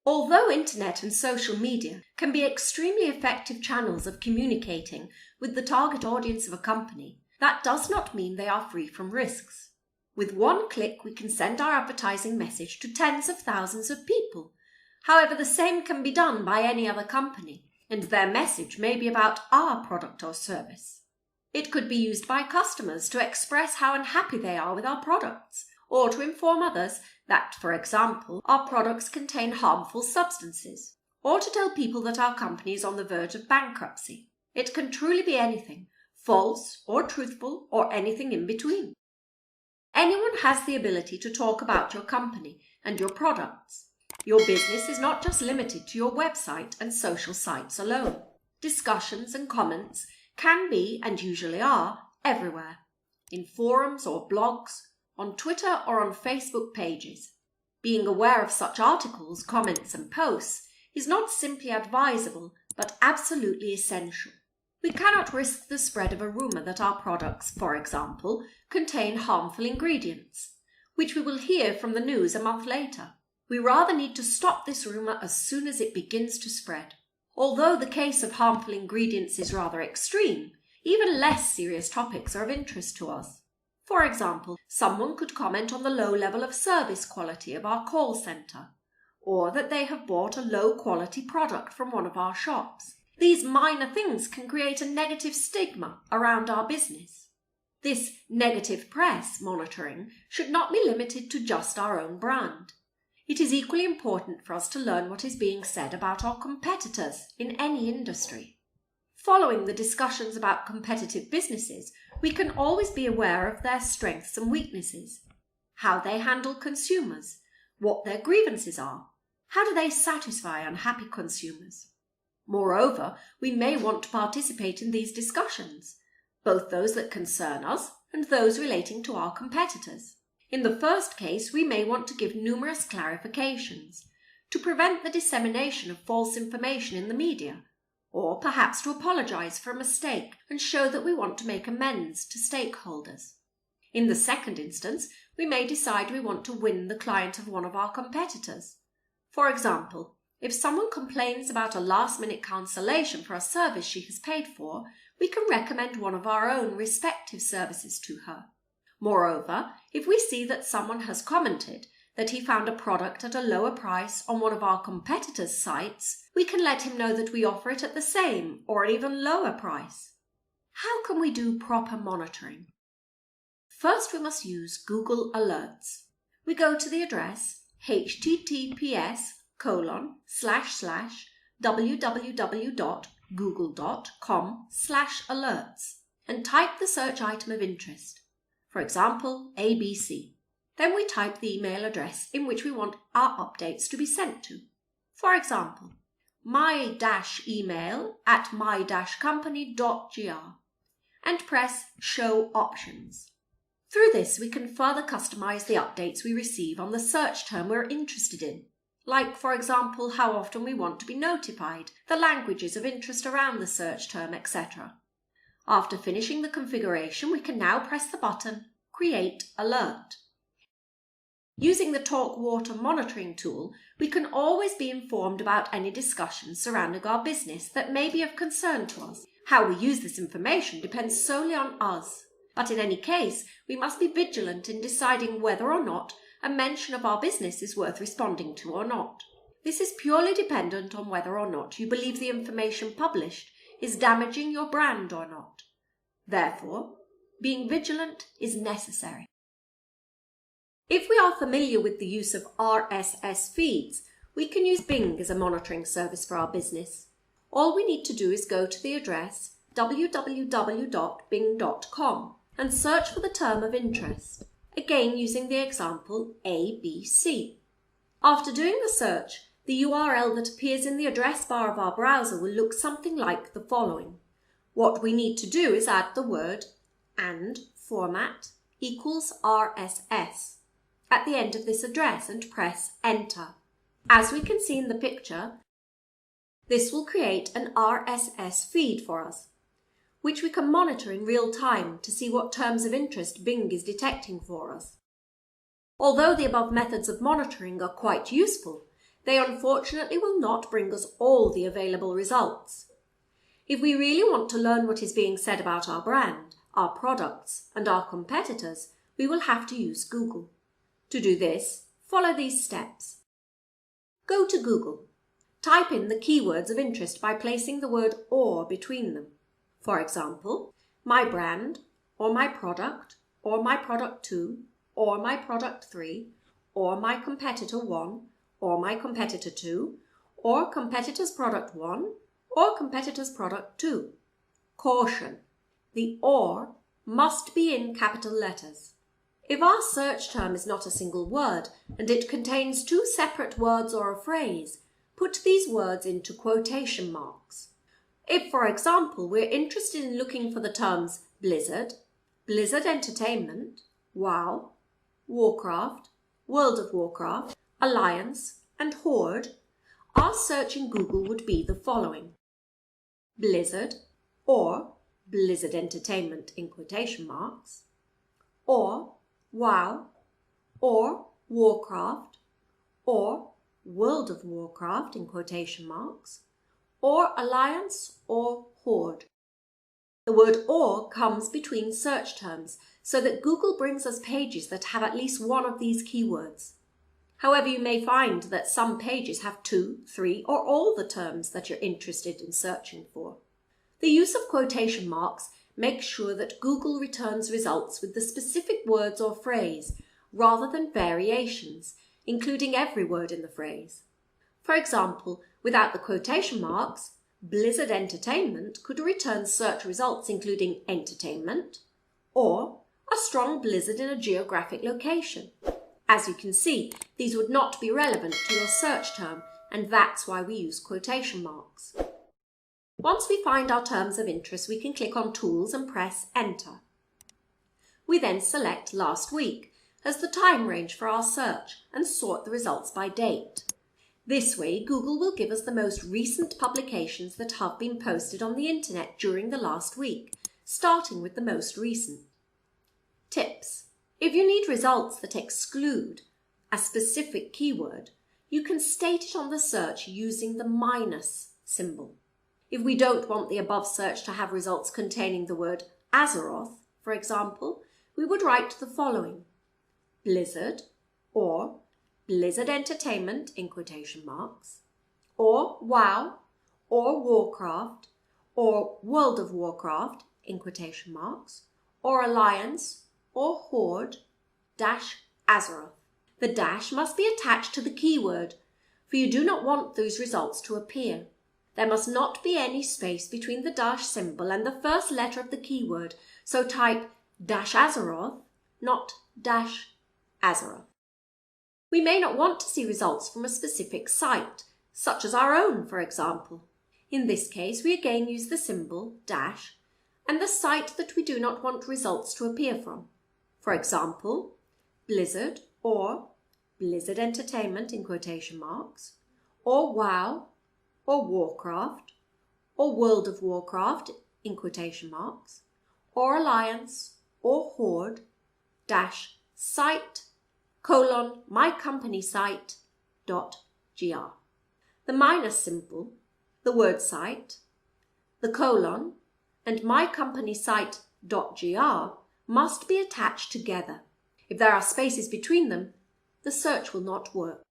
Although internet and social media can be extremely effective channels of communicating with the target audience of a company, that does not mean they are free from risks. With one click, we can send our advertising message to tens of thousands of people. However, the same can be done by any other company, and their message may be about our product or service. It could be used by customers to express how unhappy they are with our products, or to inform others that, for example, our products contain harmful substances, or to tell people that our company is on the verge of bankruptcy. It can truly be anything, false or truthful, or anything in between. Anyone has the ability to talk about your company and your products. Your business is not just limited to your website and social sites alone. Discussions and comments can be, and usually are, everywhere, in forums or blogs, on Twitter or on Facebook pages. Being aware of such articles, comments and posts is not simply advisable, but absolutely essential. We cannot risk the spread of a rumour that our products, for example, contain harmful ingredients, which we will hear from the news a month later. We rather need to stop this rumour as soon as it begins to spread. Although the case of harmful ingredients is rather extreme, even less serious topics are of interest to us. For example, someone could comment on the low level of service quality of our call centre, or that they have bought a low-quality product from one of our shops. These minor things can create a negative stigma around our business. This negative press monitoring should not be limited to just our own brand. It is equally important for us to learn what is being said about our competitors in any industry. Following the discussions about competitive businesses, we can always be aware of their strengths and weaknesses, how they handle consumers, what their grievances are, how do they satisfy unhappy consumers. Moreover, we may want to participate in these discussions, both those that concern us and those relating to our competitors. In the first case, we may want to give numerous clarifications to prevent the dissemination of false information in the media, or perhaps to apologise for a mistake and show that we want to make amends to stakeholders. In the second instance, we may decide we want to win the client of one of our competitors. For example, if someone complains about a last-minute cancellation for a service she has paid for, we can recommend one of our own respective services to her. Moreover, if we see that someone has commented that he found a product at a lower price on one of our competitors' sites, we can let him know that we offer it at the same or even lower price. How can we do proper monitoring? First, we must use Google Alerts. We go to the address https://www.google.com/alerts and type the search item of interest. For example, ABC. Then we type the email address in which we want our updates to be sent to. For example, my-email@my-company.gr and press Show Options. Through this, we can further customize the updates we receive on the search term we're interested in, like, for example, how often we want to be notified, the languages of interest around the search term, etc. After finishing the configuration, we can now press the button Create Alert. Using the TalkWater monitoring tool, we can always be informed about any discussions surrounding our business that may be of concern to us. How we use this information depends solely on us, but in any case, we must be vigilant in deciding whether or not a mention of our business is worth responding to or not. This is purely dependent on whether or not you believe the information published is damaging your brand or not. Therefore, being vigilant is necessary. If we are familiar with the use of RSS feeds, we can use Bing as a monitoring service for our business. All we need to do is go to the address www.bing.com and search for the term of interest, again using the example ABC. After doing the search, the URL that appears in the address bar of our browser will look something like the following. What we need to do is add the word and format equals RSS at the end of this address and press Enter. As we can see in the picture, this will create an RSS feed for us, which we can monitor in real time to see what terms of interest Bing is detecting for us. Although the above methods of monitoring are quite useful, They unfortunately will not bring us all the available results. If we really want to learn what is being said about our brand, our products, and our competitors, we will have to use Google. To do this, follow these steps. Go to Google. Type in the keywords of interest by placing the word "or" between them. For example, my brand, or my product 2, or my product 3, or my competitor 1, or my competitor 2, or competitor's product 1, or competitor's product 2. Caution: the "or" must be in capital letters. If our search term is not a single word and it contains two separate words or a phrase, put these words into quotation marks. If, for example, we're interested in looking for the terms Blizzard, Blizzard Entertainment, WoW, Warcraft, World of Warcraft, Alliance, and Horde, our search in Google would be the following: Blizzard, or Blizzard Entertainment in quotation marks, or WoW, or Warcraft, or World of Warcraft in quotation marks, or Alliance, or Horde. The word "or" comes between search terms so that Google brings us pages that have at least one of these keywords. However, you may find that some pages have 2, 3, or all the terms that you're interested in searching for. The use of quotation marks makes sure that Google returns results with the specific words or phrase rather than variations, including every word in the phrase. For example, without the quotation marks, Blizzard Entertainment could return search results including entertainment or a strong blizzard in a geographic location. As you can see, these would not be relevant to your search term, and that's why we use quotation marks. Once we find our terms of interest, we can click on Tools and press Enter. We then select Last Week as the time range for our search and sort the results by date. This way, Google will give us the most recent publications that have been posted on the internet during the last week, starting with the most recent. Tips: if you need results that exclude a specific keyword, you can state it on the search using the minus symbol. If we don't want the above search to have results containing the word Azeroth, for example, we would write the following: Blizzard, or Blizzard Entertainment in quotation marks, or WoW, or Warcraft, or World of Warcraft in quotation marks, or Alliance, or Horde, Azeroth. The dash must be attached to the keyword, for you do not want those results to appear. There must not be any space between the dash symbol and the first letter of the keyword, so type -Azeroth, not -Azeroth. We may not want to see results from a specific site, such as our own, for example. In this case, we again use the symbol dash and the site that we do not want results to appear from. For example, Blizzard, or Blizzard Entertainment in quotation marks, or WoW, or Warcraft, or World of Warcraft in quotation marks, or Alliance, or Horde, site, mycompanysite.gr. The minus symbol, the word site, the colon, and mycompanysite.gr must be attached together. If there are spaces between them, the search will not work.